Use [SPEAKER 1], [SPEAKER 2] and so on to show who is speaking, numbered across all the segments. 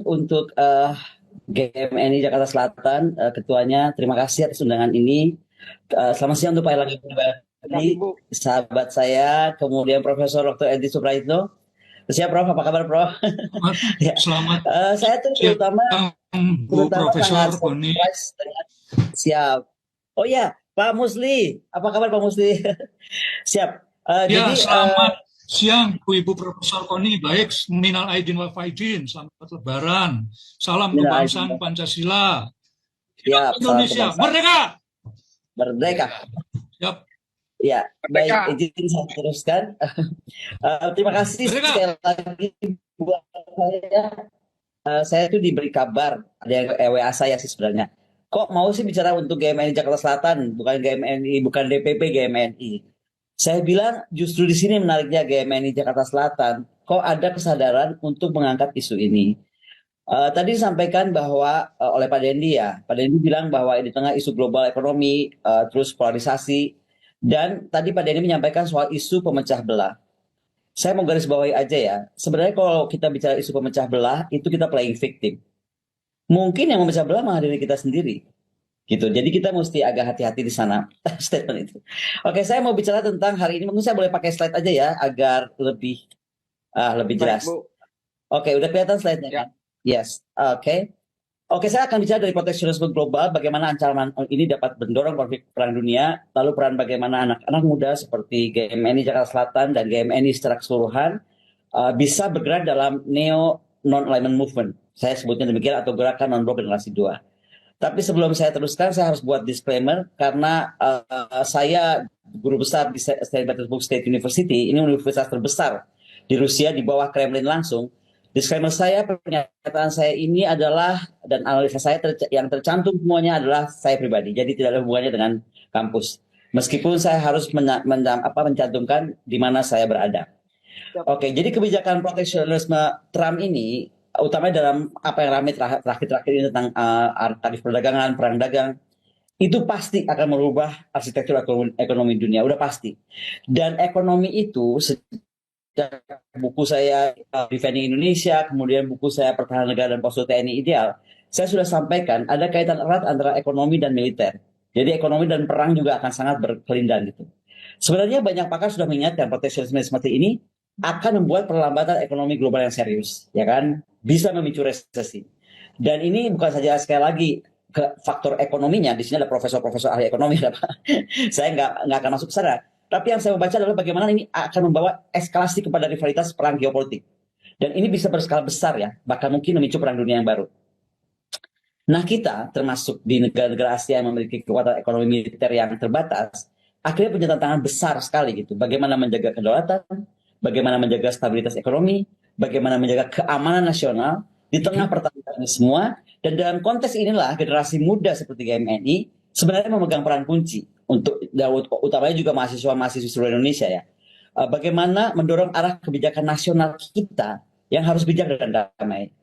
[SPEAKER 1] untuk GMNI Jakarta Selatan, ketuanya. Terima kasih atas undangan ini. Selamat siang untuk Pak Erlangga Pribadi, sahabat saya, kemudian Profesor Dr. Edi Supraitno. Siap, Prof. Apa kabar, Prof? Ya.
[SPEAKER 2] Selamat
[SPEAKER 1] Saya tuh
[SPEAKER 2] siang, Bu
[SPEAKER 1] terutama
[SPEAKER 2] Profesor
[SPEAKER 1] sangat
[SPEAKER 2] Koni.
[SPEAKER 1] surprise dengan siap. Oh ya, Pak Musli, apa kabar Pak Musli? Siap.
[SPEAKER 2] Ya,
[SPEAKER 1] Jadi
[SPEAKER 2] selamat siang, Bu Ibu Profesor Koni. Baik, minal aidin wal faizin. Selamat Lebaran. Salam
[SPEAKER 1] minal aidin
[SPEAKER 2] kebangsaan Pancasila. Siap
[SPEAKER 1] siap, salam
[SPEAKER 2] Indonesia,
[SPEAKER 1] kebangsaan.
[SPEAKER 2] merdeka!
[SPEAKER 1] Merdeka.
[SPEAKER 2] Siap.
[SPEAKER 1] Ya,
[SPEAKER 3] Merdeka.
[SPEAKER 1] baik, izin saya teruskan. Terima kasih
[SPEAKER 2] Merdeka.
[SPEAKER 1] sekali lagi buat saya. Saya tuh diberi kabar, ada yang WA saya sih sebenarnya. Kok mau sih bicara untuk GMNI Jakarta Selatan, bukan GMNI, bukan DPP GMNI. Saya bilang justru di sini menariknya GMNI Jakarta Selatan. Kok ada kesadaran untuk mengangkat isu ini? Tadi disampaikan bahwa oleh Pak Dendi ya, Pak Dendi bilang bahwa di tengah isu global ekonomi, terus polarisasi, dan tadi Pak Dendi menyampaikan soal isu pemecah belah. Saya mau garis bawahi aja ya, sebenarnya kalau kita bicara isu pemecah belah, itu kita playing victim. Mungkin yang memecah belah malah diri kita sendiri. Gitu. Jadi kita mesti agak hati-hati di sana statement itu. Oke, saya mau bicara tentang hari ini. Mungkin saya boleh pakai slide aja ya agar lebih jelas.
[SPEAKER 3] Baik, Bu.
[SPEAKER 1] Oke, udah kelihatan slide-nya
[SPEAKER 3] Ya.
[SPEAKER 1] kan? Yes. Oke. Oke, saya akan bicara dari proteksionisme global, bagaimana ancaman ini dapat mendorong konflik perang dunia, lalu peran bagaimana anak-anak muda seperti GMNI Jakarta Selatan dan GMNI secara keseluruhan bisa bergerak dalam neo non-alignment movement. Saya sebutnya demikian, atau gerakan non-blok generasi 2. Tapi sebelum saya teruskan, saya harus buat disclaimer karena saya guru besar di St. Petersburg State University, ini universitas terbesar di Rusia di bawah Kremlin langsung. Disclaimer saya, pernyataan saya ini adalah, dan analisa saya yang tercantum semuanya adalah saya pribadi, jadi tidak ada hubungannya dengan kampus. Meskipun saya harus mencantumkan di mana saya berada. Oke, jadi kebijakan proteksionisme Trump ini, utamanya dalam apa yang ramai terakhir-terakhir ini tentang tarif perdagangan, perang dagang, itu pasti akan merubah arsitektur ekonomi dunia, udah pasti. Dan ekonomi itu, buku saya Defending Indonesia, kemudian buku saya Pertahanan Negara dan Postur TNI Ideal, saya sudah sampaikan ada kaitan erat antara ekonomi dan militer. Jadi ekonomi dan perang juga akan sangat berkelindan gitu. Sebenarnya banyak pakar sudah mengingatkan proteksionisme seperti ini akan membuat perlambatan ekonomi global yang serius, ya kan? Bisa memicu resesi. Dan ini bukan saja sekali lagi ke faktor ekonominya, di sini ada profesor-profesor ahli ekonomi, saya nggak akan masuk ke sana. Tapi yang saya membaca adalah bagaimana ini akan membawa eskalasi kepada rivalitas perang geopolitik. Dan ini bisa berskala besar ya, bahkan mungkin memicu perang dunia yang baru. Nah kita, termasuk di negara-negara Asia yang memiliki kekuatan ekonomi militer yang terbatas, akhirnya punya tantangan besar sekali gitu. Bagaimana menjaga kedaulatan, bagaimana menjaga stabilitas ekonomi, bagaimana menjaga keamanan nasional di tengah pertarungan ini semua. Dan dalam konteks inilah generasi muda seperti GMNI sebenarnya memegang peran kunci untuk utamanya juga mahasiswa-mahasiswa seluruh Indonesia ya. Bagaimana mendorong arah kebijakan nasional kita yang harus bijak dan damai.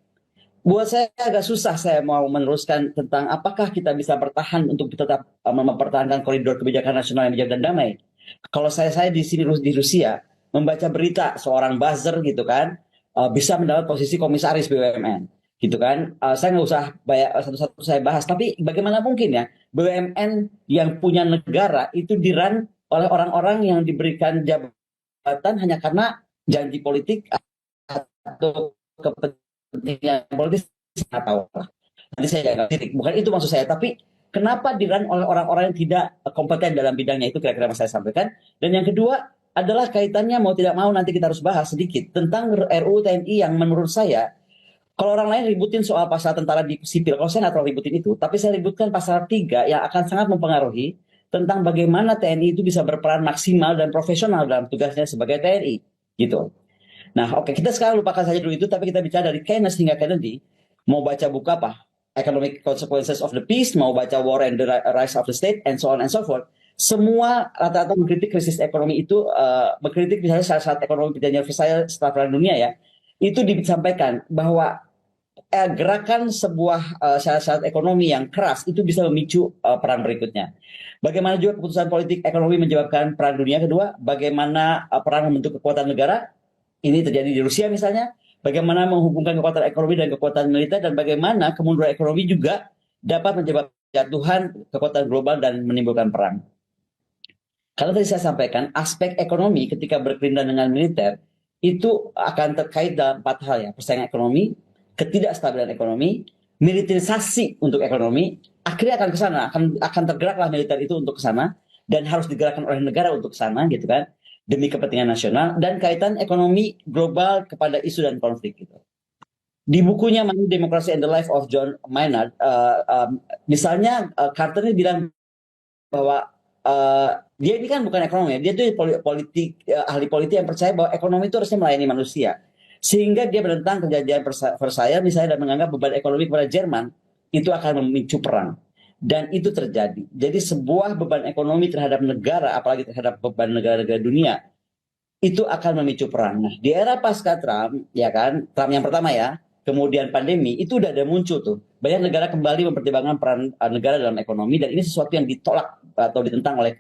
[SPEAKER 1] Buat saya agak susah saya mau meneruskan tentang apakah kita bisa bertahan untuk tetap mempertahankan koridor kebijakan nasional yang bijak dan damai. Kalau saya di sini di Rusia membaca berita seorang buzzer gitu kan bisa mendapat posisi komisaris BUMN gitu kan. Saya nggak usah satu-satu saya bahas, tapi bagaimana mungkin ya BUMN yang punya negara itu diran oleh orang-orang yang diberikan jabatan hanya karena janji politik atau kepentingan politis, nggak tahu lah. Nanti saya agak titik. Bukan itu maksud saya, tapi kenapa diran oleh orang-orang yang tidak kompeten dalam bidangnya, itu kira-kira yang saya sampaikan. Dan yang kedua adalah kaitannya mau tidak mau nanti kita harus bahas sedikit tentang RUU TNI yang menurut saya, kalau orang lain ributin soal pasal tentara di sipil, kalau saya nggak terlalu ributin itu, tapi saya ributkan pasal 3 yang akan sangat mempengaruhi tentang bagaimana TNI itu bisa berperan maksimal dan profesional dalam tugasnya sebagai TNI, gitu. Nah, oke, kita sekarang lupakan saja dulu itu, tapi kita bicara dari Keynes hingga Kennedy. Mau baca buku apa? Economic Consequences of the Peace, mau baca War and the Rise of the State, and so on and so forth. Semua rata-rata mengkritik krisis ekonomi itu, mengkritik misalnya syarat ekonomi perjanjian Versailles setelah Perang Dunia ya, itu disampaikan bahwa gerakan sebuah syarat-syarat ekonomi yang keras itu bisa memicu perang berikutnya. Bagaimana juga keputusan politik ekonomi menyebabkan perang dunia kedua, bagaimana perang membentuk kekuatan negara, ini terjadi di Rusia misalnya, bagaimana menghubungkan kekuatan ekonomi dan kekuatan militer, dan bagaimana kemunduran ekonomi juga dapat menyebabkan jatuhan kekuatan global dan menimbulkan perang. Kalau tadi saya sampaikan, aspek ekonomi ketika berkelindan dengan militer itu akan terkait dalam 4 hal ya: persaingan ekonomi, ketidakstabilan ekonomi, militerisasi untuk ekonomi, akhirnya akan ke sana, akan tergeraklah militer itu untuk ke sana dan harus digerakkan oleh negara untuk ke sana gitu kan, demi kepentingan nasional, dan kaitan ekonomi global kepada isu dan konflik gitu. Di bukunya Money, Democracy and the Life of John Maynard, misalnya Carter ini bilang bahwa dia ini kan bukan ekonom ya, dia tuh ahli politik yang percaya bahwa ekonomi itu harusnya melayani manusia. Sehingga dia menentang perjanjian Versailles misalnya, dan menganggap beban ekonomi kepada Jerman itu akan memicu perang. Dan itu terjadi. Jadi sebuah beban ekonomi terhadap negara, apalagi terhadap beban negara-negara dunia, itu akan memicu perang. Nah, di era pasca Trump, ya kan, Trump yang pertama ya, kemudian pandemi, itu udah ada muncul tuh. Banyak negara kembali mempertimbangkan peran negara dalam ekonomi, dan ini sesuatu yang ditolak atau ditentang oleh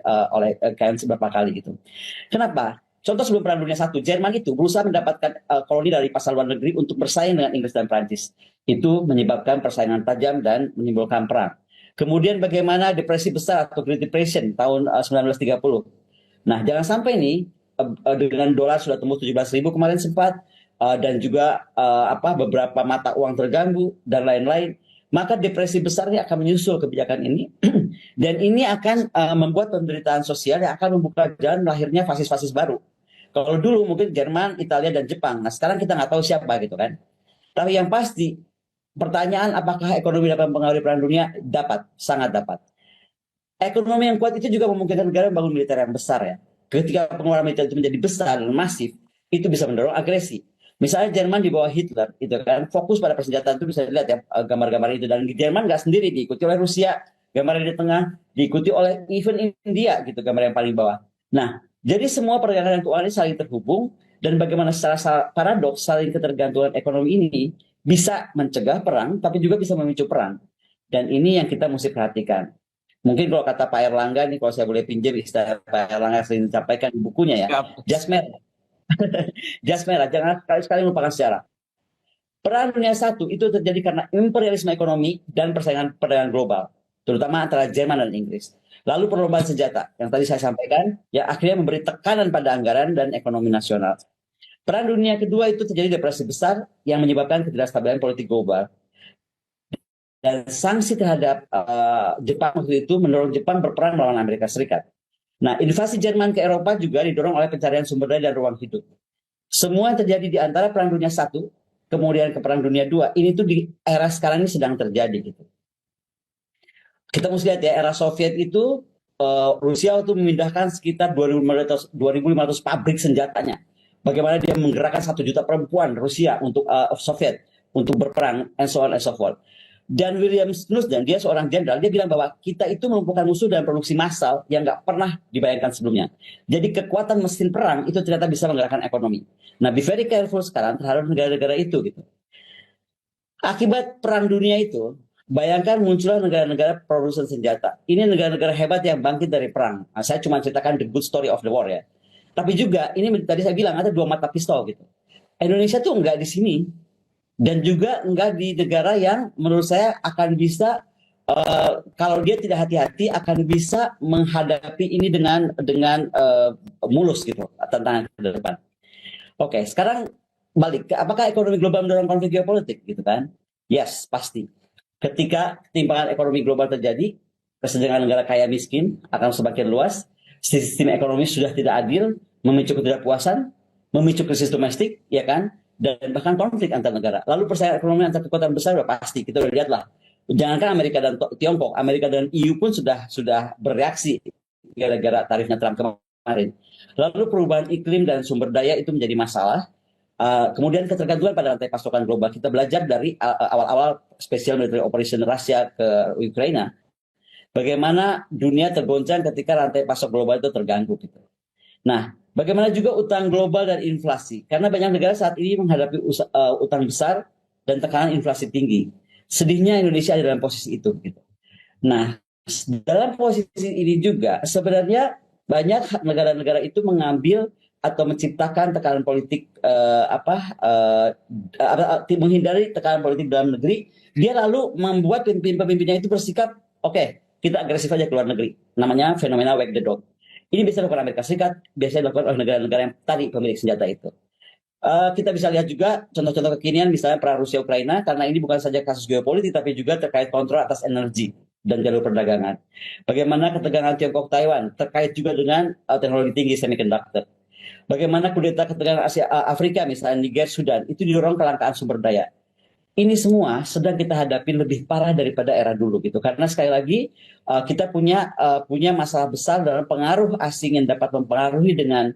[SPEAKER 1] KM beberapa kali gitu. Kenapa? Contoh sebelum Perang Dunia I, Jerman itu berusaha mendapatkan koloni dari pasar luar negeri untuk bersaing dengan Inggris dan Prancis. Itu menyebabkan persaingan tajam dan menimbulkan perang. Kemudian bagaimana depresi besar atau Great Depression tahun 1930. Nah, jangan sampai nih dengan dolar sudah tembus 17.000 kemarin sempat, dan juga beberapa mata uang terganggu dan lain-lain, maka depresi besar ini akan menyusul kebijakan ini dan ini akan membuat penderitaan sosial yang akan membuka jalan lahirnya fasis-fasis baru. Kalau dulu mungkin Jerman, Italia, dan Jepang. Nah, sekarang kita nggak tahu siapa gitu kan. Tapi yang pasti, pertanyaan apakah ekonomi dapat mempengaruhi perang dunia? Dapat, sangat dapat. Ekonomi yang kuat itu juga memungkinkan negara membangun militer yang besar ya. Ketika pengeluaran militer itu menjadi besar dan masif, itu bisa mendorong agresi. Misalnya Jerman di bawah Hitler, itu kan fokus pada persenjataan, itu bisa dilihat ya gambar-gambar itu. Dan Jerman nggak sendiri, diikuti oleh Rusia, gambar di tengah, diikuti oleh even India gitu, gambar yang paling bawah. Nah, jadi semua perdagangan dan keuangan ini saling terhubung, dan bagaimana secara paradoks saling ketergantungan ekonomi ini bisa mencegah perang, tapi juga bisa memicu perang. Dan ini yang kita mesti perhatikan. Mungkin kalau kata Pak Erlangga nih, kalau saya boleh pinjam istilah Pak Erlangga sering disampaikan di bukunya ya, jas merah. Jas merah, jangan sekali-sekali melupakan sejarah. Perang Dunia I itu terjadi karena imperialisme ekonomi dan persaingan perdagangan global, terutama antara Jerman dan Inggris. Lalu perlombaan senjata, yang tadi saya sampaikan, ya akhirnya memberi tekanan pada anggaran dan ekonomi nasional. Perang Dunia Kedua itu terjadi depresi besar yang menyebabkan ketidakstabilan politik global. Dan sanksi terhadap Jepang waktu itu mendorong Jepang berperang melawan Amerika Serikat. Nah, invasi Jerman ke Eropa juga didorong oleh pencarian sumber daya dan ruang hidup. Semua yang terjadi di antara Perang Dunia I, kemudian ke Perang Dunia II, ini tuh di era sekarang ini sedang terjadi gitu. Kita mesti lihat ya, era Soviet itu Rusia itu memindahkan sekitar 2.500 pabrik senjatanya. Bagaimana dia menggerakkan 1 juta perempuan Rusia untuk Soviet untuk berperang, and so on and so forth. Dan William Snowden, dia seorang jenderal, dia bilang bahwa kita itu melumpuhkan musuh dalam produksi massal yang nggak pernah dibayangkan sebelumnya. Jadi kekuatan mesin perang itu ternyata bisa menggerakkan ekonomi. Nah, be very careful sekarang terhadap negara-negara itu gitu. Akibat perang dunia itu, bayangkan muncullah negara-negara produsen senjata. Ini negara-negara hebat yang bangkit dari perang. Nah, saya cuma ceritakan the good story of the war ya. Tapi juga ini tadi saya bilang ada 2 mata pistol gitu. Indonesia tuh enggak di sini, dan juga enggak di negara yang menurut saya akan bisa kalau dia tidak hati-hati akan bisa menghadapi ini dengan mulus gitu tantangan ke depan. Oke, sekarang balik, apakah ekonomi global mendorong konflik geopolitik gitu kan? Yes, pasti. Ketika ketimpangan ekonomi global terjadi, kesenjangan negara kaya miskin akan semakin luas, sistem ekonomi sudah tidak adil, memicu ketidakpuasan, memicu krisis domestik, ya kan? Dan bahkan konflik antar negara. Lalu persaingan ekonomi antar kekuatan besar sudah pasti, kita udah lihat lah. Jangankan Amerika dan Tiongkok, Amerika dan EU pun sudah bereaksi gara-gara tarifnya Trump kemarin. Lalu perubahan iklim dan sumber daya itu menjadi masalah. Kemudian ketergantungan pada rantai pasokan global. Kita belajar dari awal-awal Special Military Operation Rusia ke Ukraina. Bagaimana dunia tergoncang ketika rantai pasok global itu terganggu gitu. Nah, bagaimana juga utang global dan inflasi? Karena banyak negara saat ini menghadapi utang besar dan tekanan inflasi tinggi. Sedihnya Indonesia ada dalam posisi itu gitu. Nah, dalam posisi ini juga sebenarnya banyak negara-negara itu mengambil atau menciptakan tekanan politik menghindari tekanan politik dalam negeri, dia lalu membuat pemimpin-pemimpinnya itu bersikap, oke, kita agresif aja ke luar negeri. Namanya fenomena wag the dog. Ini bisa dilakukan Amerika Serikat, biasanya dilakukan oleh negara-negara yang tadi pemilik senjata itu. Kita bisa lihat juga contoh-contoh kekinian, misalnya perang Rusia Ukraina, karena ini bukan saja kasus geopolitik tapi juga terkait kontrol atas energi dan jalur perdagangan. Bagaimana ketegangan Tiongkok Taiwan terkait juga dengan teknologi tinggi semiconductor. Bagaimana kudeta ketegangan Afrika, misalnya Niger, Sudan, itu didorong kelangkaan sumber daya. Ini semua sedang kita hadapi lebih parah daripada era dulu gitu, karena sekali lagi kita punya masalah besar dalam pengaruh asing yang dapat mempengaruhi dengan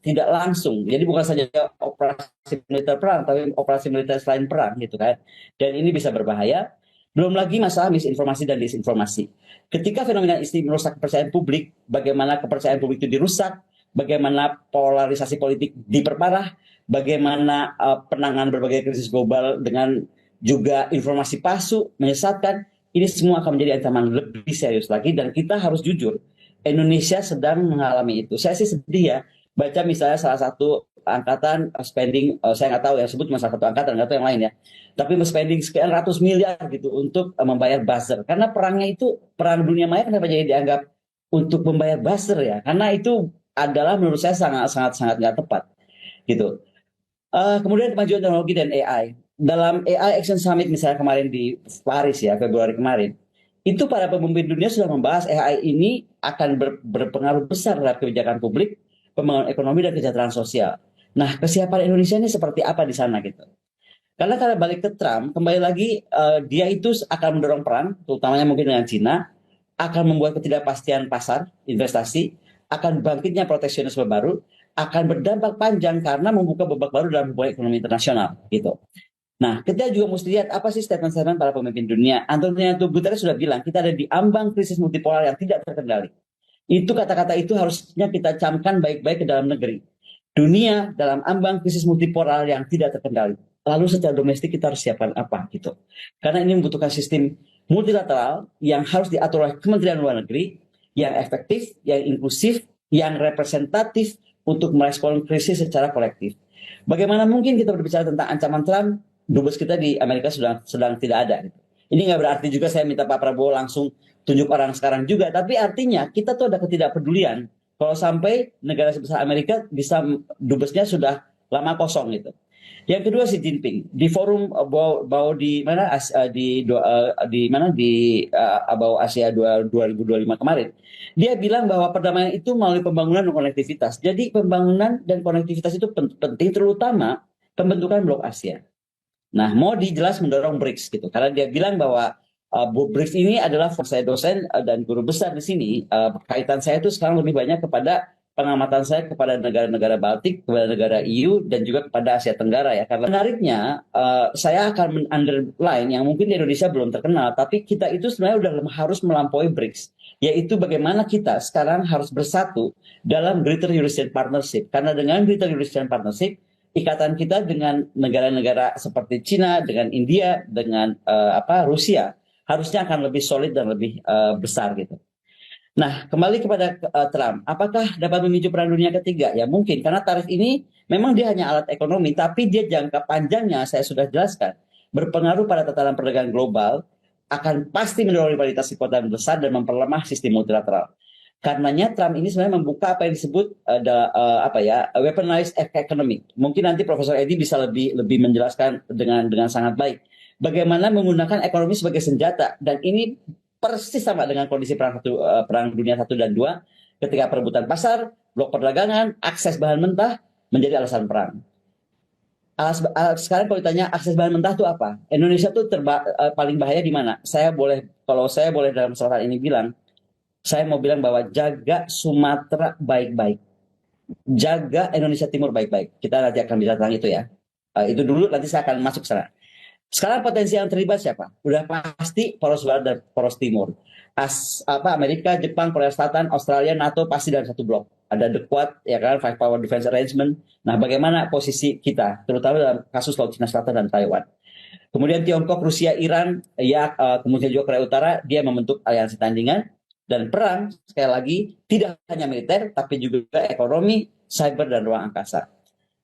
[SPEAKER 1] tidak langsung. Jadi bukan saja operasi militer perang, tapi operasi militer selain perang gitu kan. Dan ini bisa berbahaya. Belum lagi masalah misinformasi dan disinformasi. Ketika fenomena ini merusak kepercayaan publik, bagaimana kepercayaan publik itu dirusak, bagaimana polarisasi politik diperparah, bagaimana penanganan berbagai krisis global dengan juga informasi palsu, menyesatkan, ini semua akan menjadi ancaman lebih serius lagi, dan kita harus jujur, Indonesia sedang mengalami itu. Saya sih sedih ya, baca misalnya salah satu angkatan spending, saya nggak tahu ya, sebut cuma salah satu angkatan, nggak tahu yang lain ya, tapi spending sekian ratus miliar gitu untuk membayar buzzer. Karena perangnya itu, perang dunia maya kenapa jadi dianggap untuk membayar buzzer ya? Karena itu adalah menurut saya sangat nggak tepat gitu. Kemudian kemajuan teknologi dan AI. Dalam AI Action Summit misalnya kemarin di Paris ya, Februari kemarin, itu para pemimpin dunia sudah membahas AI ini akan berpengaruh besar terhadap kebijakan publik, pembangunan ekonomi dan kesejahteraan sosial. Nah, kesiapan Indonesia ini seperti apa di sana gitu? Karena kalau balik ke Trump, kembali lagi dia itu akan mendorong perang, terutamanya mungkin dengan Cina, akan membuat ketidakpastian pasar, investasi, akan bangkitnya proteksionisme baru, akan berdampak panjang karena membuka babak baru dalam hubungan ekonomi internasional gitu. Nah, kita juga mesti lihat apa sih statement-statement para pemimpin dunia. Antonio Guterres sudah bilang kita ada di ambang krisis multipolar yang tidak terkendali. Itu kata-kata itu harusnya kita camkan baik-baik ke dalam negeri. Dunia dalam ambang krisis multipolar yang tidak terkendali. Lalu secara domestik kita harus siapkan apa gitu. Karena ini membutuhkan sistem multilateral yang harus diatur oleh Kementerian Luar Negeri, yang efektif, yang inklusif, yang representatif untuk merespon krisis secara kolektif. Bagaimana mungkin kita berbicara tentang ancaman Trump, dubes kita di Amerika sedang tidak ada. Ini nggak berarti juga saya minta Pak Prabowo langsung tunjuk orang sekarang juga, tapi artinya kita tuh ada ketidakpedulian kalau sampai negara sebesar Amerika bisa dubesnya sudah lama kosong gitu. Yang kedua, Xi Jinping di forum bau di mana di mana di Abau Asia 2025 kemarin, dia bilang bahwa perdamaian itu melalui pembangunan dan konektivitas. Jadi pembangunan dan konektivitas itu penting, terutama pembentukan blok Asia. Nah, Modi jelas mendorong BRICS gitu, karena dia bilang bahwa BRICS ini adalah, saya dosen dan guru besar di sini, kaitan saya itu sekarang lebih banyak kepada pengamatan saya kepada negara-negara Baltik, kepada negara EU, dan juga kepada Asia Tenggara ya. Karena menariknya, saya akan men-underline yang mungkin di Indonesia belum terkenal, tapi kita itu sebenarnya sudah harus melampaui BRICS, yaitu bagaimana kita sekarang harus bersatu dalam Greater Eurasian Partnership. Karena dengan Greater Eurasian Partnership, ikatan kita dengan negara-negara seperti Cina, dengan India, dengan Rusia, harusnya akan lebih solid dan lebih besar gitu. Nah, kembali kepada Trump, apakah dapat memicu perang dunia ketiga? Ya mungkin, karena tarif ini memang dia hanya alat ekonomi, tapi dia jangka panjangnya, saya sudah jelaskan, berpengaruh pada tatanan perdagangan global, akan pasti mendorong rivalitas kekuatan besar dan memperlemah sistem multilateral. Karenanya Trump ini sebenarnya membuka apa yang disebut weaponized economy. Mungkin nanti Profesor Edi bisa lebih menjelaskan dengan sangat baik bagaimana menggunakan ekonomi sebagai senjata, dan ini persis sama dengan kondisi perang dunia 1 dan 2, ketika perebutan pasar, blok perdagangan, akses bahan mentah menjadi alasan perang. Sekarang kalau ditanya akses bahan mentah itu apa? Indonesia tuh paling bahaya di mana? Kalau saya boleh dalam kesempatan ini bilang, saya mau bilang bahwa jaga Sumatera baik-baik, jaga Indonesia Timur baik-baik. Kita nanti akan bicara tentang itu ya. Itu dulu, nanti saya akan masuk ke sana. Sekarang potensi yang terlibat siapa? Udah pasti poros barat dan poros timur. Amerika, Jepang, Korea Selatan, Australia, NATO pasti dalam satu blok. Ada the Quad, ya kan, Five Power Defense Arrangement. Nah, bagaimana posisi kita, terutama dalam kasus Laut Cina Selatan dan Taiwan. Kemudian Tiongkok, Rusia, Iran, ya kemudian juga Korea Utara, dia membentuk aliansi tandingan. Dan perang, sekali lagi, tidak hanya militer, tapi juga ekonomi, cyber, dan ruang angkasa.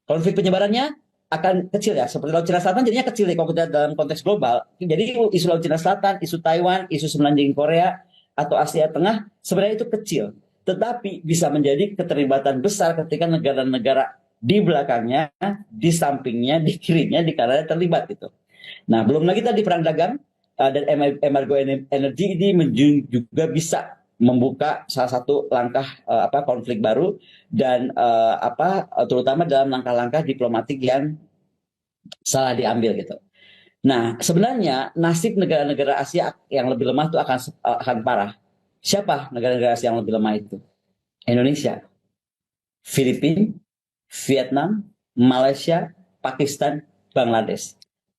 [SPEAKER 1] Konflik penyebarannya akan kecil ya, seperti Laut Cina Selatan jadinya kecil ya kalau kita dalam konteks global. Jadi isu Laut Cina Selatan, isu Taiwan, isu semenanjung Korea, atau Asia Tengah sebenarnya itu kecil. Tetapi bisa menjadi keterlibatan besar ketika negara-negara di belakangnya, di sampingnya, di kirinya, di kanannya terlibat gitu. Nah, belum lagi tadi perang dagang dan embargo energi ini juga bisa membuka salah satu langkah konflik baru dan terutama dalam langkah-langkah diplomatik yang salah diambil gitu. Nah, sebenarnya nasib negara-negara Asia yang lebih lemah itu akan parah. Siapa negara-negara Asia yang lebih lemah itu? Indonesia, Filipina, Vietnam, Malaysia, Pakistan, Bangladesh.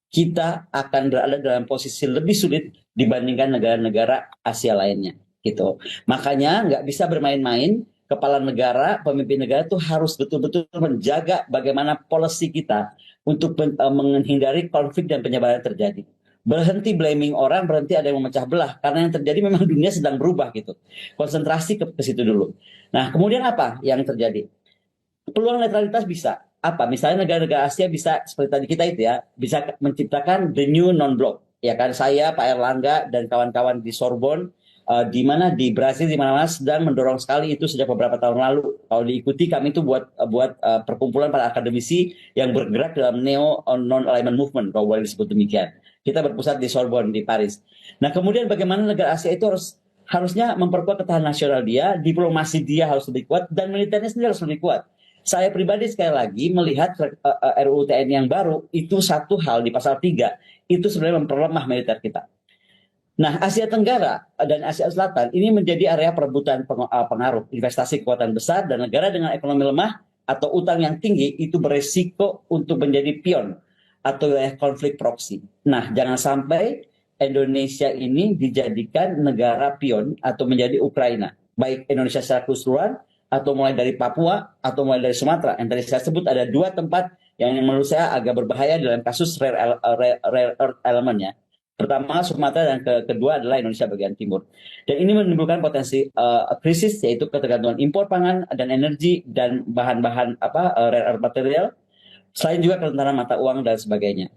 [SPEAKER 1] Kita akan berada dalam posisi lebih sulit dibandingkan negara-negara Asia lainnya. Gitu. Makanya nggak bisa bermain-main. Kepala negara, pemimpin negara itu harus betul-betul menjaga bagaimana policy kita untuk menghindari konflik dan penyebaran terjadi. Berhenti blaming orang, berhenti ada yang memecah belah. Karena yang terjadi memang dunia sedang berubah gitu. Konsentrasi ke situ dulu. Nah, kemudian apa yang terjadi? Peluang netralitas bisa. Apa? Misalnya negara-negara Asia bisa seperti tadi kita itu ya, bisa menciptakan the new non-block. Ya kan, saya, Pak Erlangga, dan kawan-kawan di Sorbonne, di mana di Brasil, di mana-mana sedang mendorong sekali itu sejak beberapa tahun lalu. Kalau diikuti, kami itu buat perkumpulan para akademisi yang bergerak dalam neo non-alignment movement, kalau boleh disebut demikian. Kita berpusat di Sorbonne, di Paris. Nah, kemudian bagaimana negara Asia itu harusnya memperkuat ketahanan nasional dia, diplomasi dia harus lebih kuat, dan militernya sendiri harus lebih kuat. Saya pribadi sekali lagi melihat RUU TNI yang baru itu satu hal di pasal 3 itu sebenarnya memperlemah militer kita. Nah, Asia Tenggara dan Asia Selatan ini menjadi area perebutan pengaruh investasi kekuatan besar, dan negara dengan ekonomi lemah atau utang yang tinggi itu beresiko untuk menjadi pion atau konflik proksi. Nah, jangan sampai Indonesia ini dijadikan negara pion atau menjadi Ukraina. Baik Indonesia secara keseluruhan atau mulai dari Papua atau mulai dari Sumatera. Yang tadi saya sebut ada 2 tempat yang menurut saya agak berbahaya dalam kasus rare earth element ya. Pertama Sumatera dan kedua adalah Indonesia bagian timur. Dan ini menimbulkan potensi krisis, yaitu ketergantungan impor pangan dan energi dan bahan-bahan rare earth material, selain juga kerentanan mata uang dan sebagainya.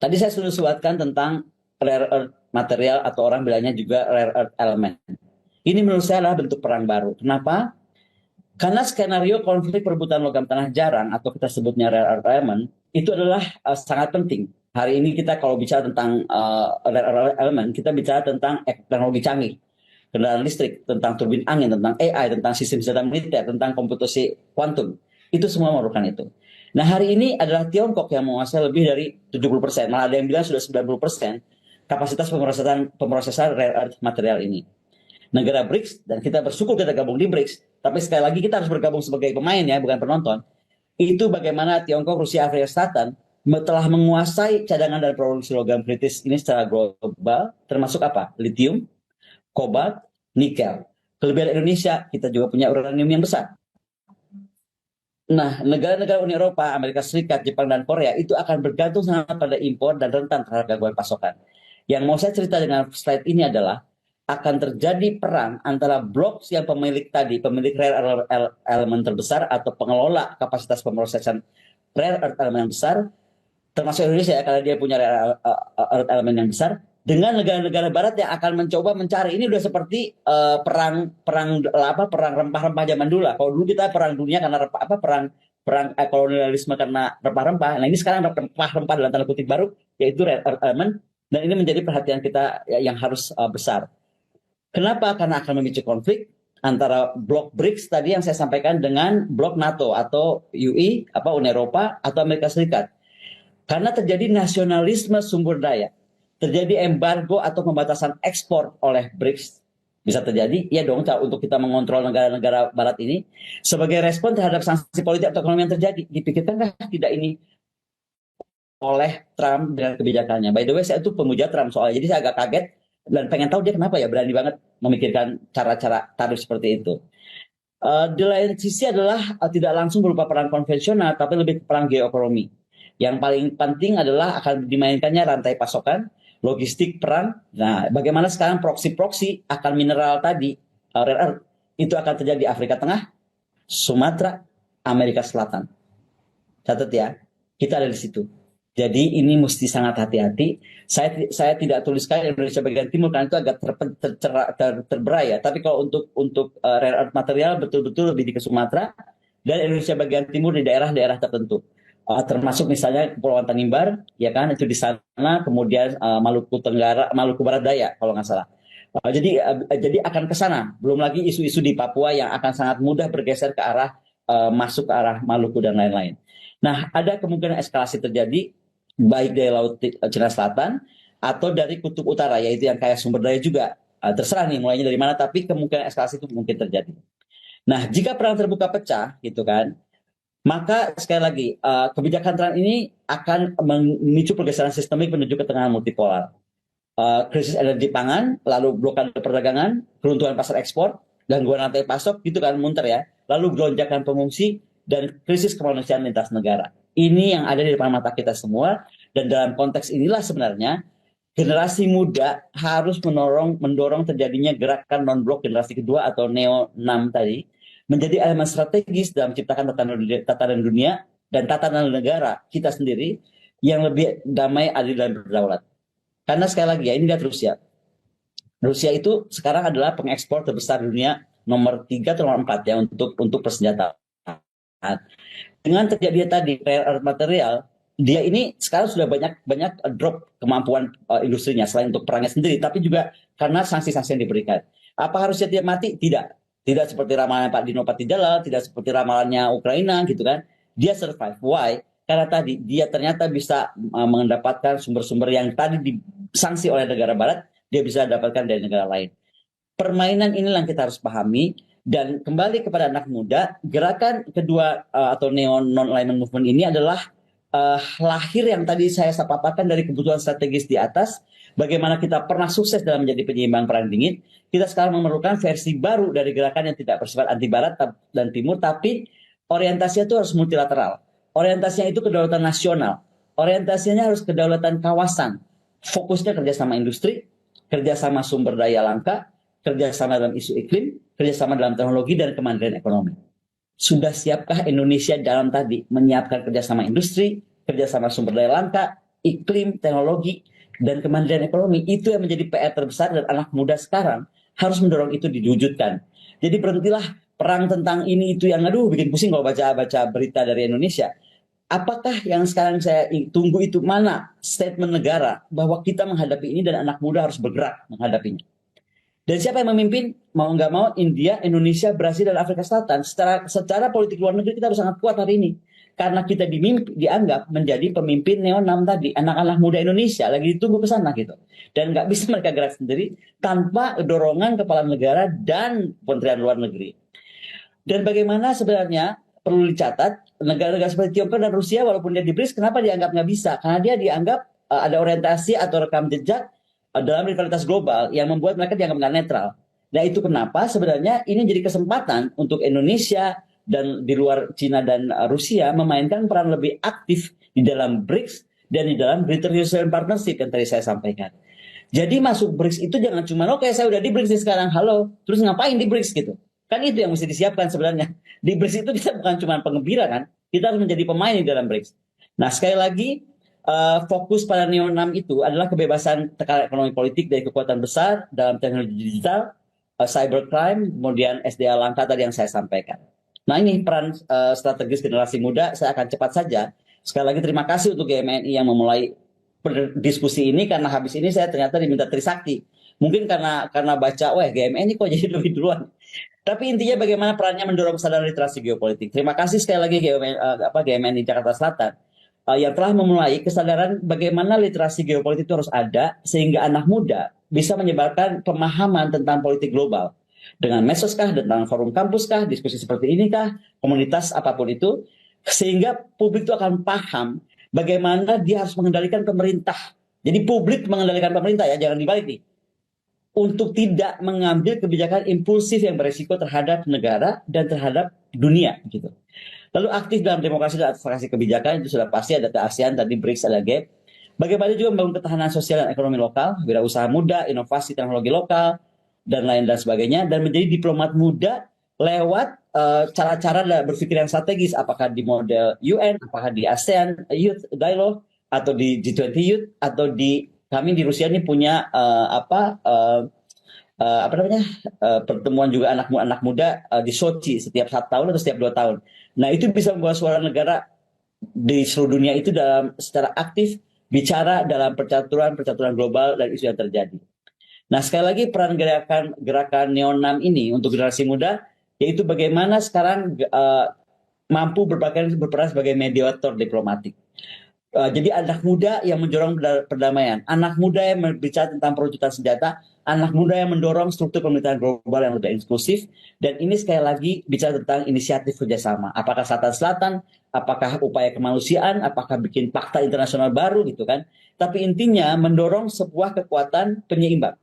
[SPEAKER 1] Tadi saya sudah sebutkan tentang rare earth material atau orang bilangnya juga rare earth element. Ini menurut saya adalah bentuk perang baru. Kenapa? Karena skenario konflik perebutan logam tanah jarang atau kita sebutnya rare earth element itu adalah sangat penting. Hari ini kita kalau bicara tentang rare earth element, kita bicara tentang teknologi canggih, kendaraan listrik, tentang turbin angin, tentang AI, tentang sistem senjata militer, tentang komputasi kuantum. Itu semua memerlukan itu. Nah, hari ini adalah Tiongkok yang menguasai lebih dari 70%, malah ada yang bilang sudah 90% kapasitas pemrosesan rare earth material ini. Negara BRICS, dan kita bersyukur kita gabung di BRICS, tapi sekali lagi kita harus bergabung sebagai pemain ya, bukan penonton. Itu bagaimana Tiongkok, Rusia, Afrika Selatan telah menguasai cadangan dan produksi logam kritis ini secara global, termasuk apa? Lithium, kobalt, nikel. Kelebihan Indonesia, kita juga punya uranium yang besar. Nah, negara-negara Uni Eropa, Amerika Serikat, Jepang, dan Korea itu akan bergantung sangat pada impor dan rentan terhadap gangguan pasokan. Yang mau saya cerita dengan slide ini adalah akan terjadi perang antara blok yang pemilik rare earth element terbesar atau pengelola kapasitas pemrosesan rare earth element yang besar, termasuk Indonesia ya, karena dia punya rare earth element yang besar, dengan negara-negara Barat yang akan mencoba mencari. Ini udah seperti perang rempah-rempah zaman dulu lah. Kalau dulu kita perang dunia karena perang kolonialisme karena rempah-rempah. Nah, ini sekarang rempah-rempah dalam tanda kutip baru, yaitu rare earth element, dan ini menjadi perhatian kita yang harus besar. Kenapa? Karena akan memicu konflik antara blok BRICS tadi yang saya sampaikan dengan blok NATO atau UI, Uni Eropa atau Amerika Serikat. Karena terjadi nasionalisme sumber daya, terjadi embargo atau pembatasan ekspor oleh BRICS, bisa terjadi, ya dong, untuk kita mengontrol negara-negara Barat ini. Sebagai respon terhadap sanksi politik atau ekonomi yang terjadi, dipikirkankah tidak ini oleh Trump dengan kebijakannya? By the way, saya itu pemuja Trump soalnya, jadi saya agak kaget dan pengen tahu dia kenapa ya berani banget memikirkan cara-cara tarif seperti itu. Di lain sisi adalah tidak langsung berupa perang konvensional, tapi lebih perang geoekonomi. Yang paling penting adalah akan dimainkannya rantai pasokan, logistik perang. Nah, bagaimana sekarang proksi-proksi akan mineral tadi, rare earth, itu akan terjadi di Afrika Tengah, Sumatera, Amerika Selatan. Catat ya, kita ada di situ. Jadi ini mesti sangat hati-hati. Saya tidak tuliskan Indonesia bagian timur karena itu agak terberai ya. Tapi kalau untuk rare earth material betul-betul lebih di ke Sumatera dan Indonesia bagian timur di daerah-daerah tertentu. Termasuk misalnya Kepulauan Tanimbar, ya kan itu di sana, kemudian Maluku Tenggara, Maluku Barat Daya kalau nggak salah. Jadi akan ke sana. Belum lagi isu-isu di Papua yang akan sangat mudah bergeser ke arah masuk ke arah Maluku dan lain-lain. Nah, ada kemungkinan eskalasi terjadi baik dari Laut Cina Selatan atau dari Kutub Utara, yaitu yang kayak sumber daya juga. Terserah nih mulainya dari mana, tapi kemungkinan eskalasi itu mungkin terjadi. Nah, jika perang terbuka pecah, gitu kan, maka sekali lagi kebijakan Trump ini akan memicu pergeseran sistemik menuju ketegangan multipolar. Krisis energi pangan, lalu blokade perdagangan, keruntuhan pasar ekspor, gangguan rantai pasok, gitu kan, munter ya. Lalu lonjakan pengungsi dan krisis kemanusiaan lintas negara. Ini yang ada di depan mata kita semua, dan dalam konteks inilah sebenarnya generasi muda harus mendorong terjadinya gerakan non-blok generasi kedua atau Neo 6 tadi menjadi elemen strategis dalam menciptakan tatanan dunia dan tatanan negara kita sendiri yang lebih damai, adil, dan berdaulat. Karena sekali lagi ya, ini lihat Rusia. Rusia itu sekarang adalah pengekspor terbesar dunia nomor 3 atau nomor 4 ya untuk persenjataan. Dengan terjadi tadi rare earth material, dia ini sekarang sudah banyak drop kemampuan industrinya selain untuk perangnya sendiri, tapi juga karena sanksi-sanksi yang diberikan. Apa harusnya dia mati? Tidak. Tidak seperti ramalan Pak Dino Patijalal, tidak seperti ramalannya Ukraina gitu kan. Dia survive. Why? Karena tadi dia ternyata bisa mendapatkan sumber-sumber yang tadi disanksi oleh negara barat, dia bisa dapatkan dari negara lain. Permainan inilah yang kita harus pahami. Dan kembali kepada anak muda, gerakan kedua atau neo non-alignment movement ini adalah lahir yang tadi saya paparkan dari kebutuhan strategis di atas. Bagaimana kita pernah sukses dalam menjadi penyeimbang perang dingin, kita sekarang memerlukan versi baru dari gerakan yang tidak bersifat anti barat dan timur, tapi orientasinya itu harus multilateral. Orientasinya itu kedaulatan nasional. Orientasinya harus kedaulatan kawasan. Fokusnya kerjasama industri, kerjasama sumber daya langka, kerjasama dalam isu iklim, kerjasama dalam teknologi, dan kemandirian ekonomi. Sudah siapkah Indonesia dalam tadi menyiapkan kerjasama industri, kerjasama sumber daya langka, iklim, teknologi, dan kemandirian ekonomi? Itu yang menjadi PR terbesar, dan anak muda sekarang harus mendorong itu diwujudkan. Jadi berhentilah perang tentang ini itu yang aduh bikin pusing kalau baca berita dari Indonesia. Apakah yang sekarang saya tunggu itu mana statement negara bahwa kita menghadapi ini dan anak muda harus bergerak menghadapinya? Dan siapa yang memimpin? Mau nggak mau India, Indonesia, Brasil, dan Afrika Selatan. Secara politik luar negeri kita harus sangat kuat hari ini. Karena kita dianggap menjadi pemimpin Neo 6 tadi. Anak-anak muda Indonesia lagi ditunggu ke sana gitu. Dan nggak bisa mereka gerak sendiri tanpa dorongan kepala negara dan Kementerian Luar Negeri. Dan bagaimana sebenarnya perlu dicatat, negara-negara seperti Tiongkok dan Rusia walaupun dia di BRICS, kenapa dianggap nggak bisa? Karena dia dianggap ada orientasi atau rekam jejak dalam rivalitas global yang membuat mereka dianggap nggak netral. Nah itu kenapa sebenarnya ini jadi kesempatan untuk Indonesia dan di luar Cina dan Rusia memainkan peran lebih aktif di dalam BRICS dan di dalam Greater European Partnership yang tadi saya sampaikan. Jadi masuk BRICS itu jangan cuma oke saya udah di BRICS nih sekarang, halo, terus ngapain di BRICS gitu. Kan itu yang mesti disiapkan sebenarnya. Di BRICS itu kita bukan cuma pengembira kan, kita harus menjadi pemain di dalam BRICS. Nah sekali lagi fokus pada Neo 6 itu adalah kebebasan tekanan ekonomi politik dari kekuatan besar dalam teknologi digital, cybercrime, kemudian SDA langka tadi yang saya sampaikan. Nah ini peran strategis generasi muda, saya akan cepat saja. Sekali lagi terima kasih untuk GMNI yang memulai diskusi ini, karena habis ini saya ternyata diminta Trisakti. Mungkin karena baca, wah GMNI kok jadi lebih duluan. Tapi intinya bagaimana perannya mendorong kesadaran literasi geopolitik. Terima kasih sekali lagi GMNI Jakarta Selatan yang telah memulai kesadaran bagaimana literasi geopolitik itu harus ada sehingga anak muda bisa menyebarkan pemahaman tentang politik global dengan medsos kah, tentang forum kampus kah, diskusi seperti ini kah, komunitas apapun itu, sehingga publik itu akan paham bagaimana dia harus mengendalikan pemerintah. Jadi publik mengendalikan pemerintah ya, jangan dibalik nih. Untuk tidak mengambil kebijakan impulsif yang beresiko terhadap negara dan terhadap dunia gitu. Lalu aktif dalam demokrasi dan advokasi kebijakan itu sudah pasti, ada ke ASEAN, tadi BRICS, ada GAP. Bagaimana juga membangun ketahanan sosial dan ekonomi lokal, wirausaha muda, inovasi teknologi lokal, dan lain dan sebagainya. Dan menjadi diplomat muda lewat cara-cara berpikir yang strategis, apakah di model UN, apakah di ASEAN Youth Dialogue, atau di G20 Youth, atau di kami di Rusia ini punya apa namanya pertemuan juga anak muda di Sochi setiap 1 tahun atau setiap 2 tahun. Nah itu bisa membawa suara negara di seluruh dunia itu dalam secara aktif bicara dalam percaturan global dan isu yang terjadi. Nah sekali lagi peran gerakan Neo 6 ini untuk generasi muda yaitu bagaimana sekarang mampu berperan sebagai mediator diplomatik. Jadi anak muda yang mendorong perdamaian, anak muda yang berbicara tentang perebutan senjata, anak muda yang mendorong struktur pemerintahan global yang lebih inklusif, dan ini sekali lagi bicara tentang inisiatif kerjasama. Apakah Selatan-Selatan, apakah upaya kemanusiaan, apakah bikin fakta internasional baru gitu kan. Tapi intinya mendorong sebuah kekuatan penyeimbang.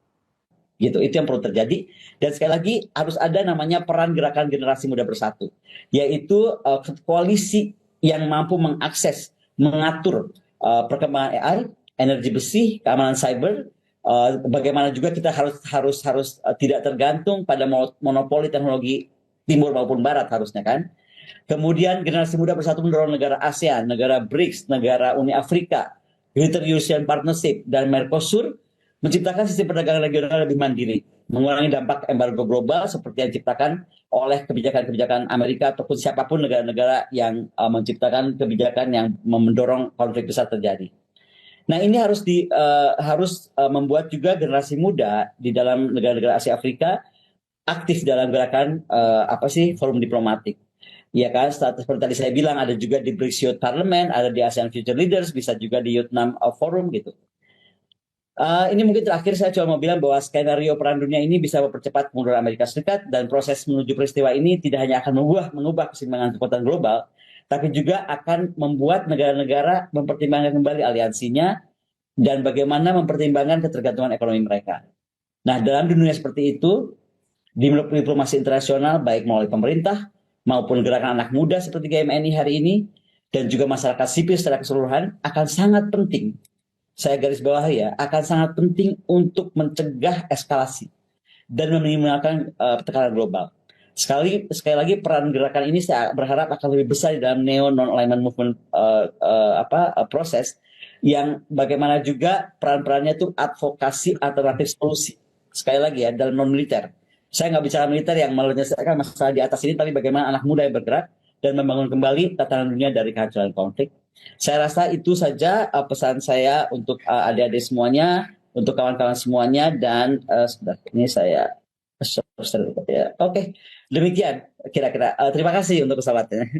[SPEAKER 1] Gitu, itu yang perlu terjadi. Dan sekali lagi harus ada namanya peran gerakan generasi muda bersatu, yaitu koalisi yang mampu mengakses mengatur perkembangan AI, energi besi, keamanan cyber, bagaimana juga kita harus tidak tergantung pada monopoli teknologi timur maupun barat harusnya kan. Kemudian generasi muda bersatu mendorong negara ASEAN, negara BRICS, negara Uni Afrika, Greater Eurasian Partnership, dan Mercosur menciptakan sistem perdagangan regional lebih mandiri, mengurangi dampak embargo global seperti yang diciptakan oleh kebijakan-kebijakan Amerika ataupun siapapun negara-negara yang menciptakan kebijakan yang mendorong konflik besar terjadi. Nah ini harus membuat juga generasi muda di dalam negara-negara Asia Afrika aktif dalam gerakan forum diplomatik. Ya kan, seperti tadi saya bilang ada juga di BRICS Youth Parliament, ada di ASEAN Future Leaders, bisa juga di Youth 6 Forum gitu. Ini mungkin terakhir saya cuma mau bilang bahwa skenario perang dunia ini bisa mempercepat kemunduran Amerika Serikat dan proses menuju peristiwa ini tidak hanya akan mengubah keseimbangan kekuatan global, tapi juga akan membuat negara-negara mempertimbangkan kembali aliansinya dan bagaimana mempertimbangkan ketergantungan ekonomi mereka. Nah, dalam dunia seperti itu, di diplomasi internasional baik melalui pemerintah maupun gerakan anak muda seperti GMNI hari ini dan juga masyarakat sipil secara keseluruhan akan sangat penting, saya garis bawahi ya, akan sangat penting untuk mencegah eskalasi dan meminimalkan tekanan global. Sekali lagi peran gerakan ini saya berharap akan lebih besar di dalam neo non-alignment movement proses yang bagaimana juga peran-perannya itu advokasi alternatif solusi. Sekali lagi ya, dalam non-militer. Saya nggak bicara militer yang menyelesaikan masalah di atas ini, tapi bagaimana anak muda yang bergerak dan membangun kembali tatanan dunia dari kehancuran konflik. Saya rasa itu saja pesan saya untuk adik-adik semuanya, untuk kawan-kawan semuanya, dan sebentar, ini saya ya. Oke, demikian kira-kira. Terima kasih untuk kesabarannya.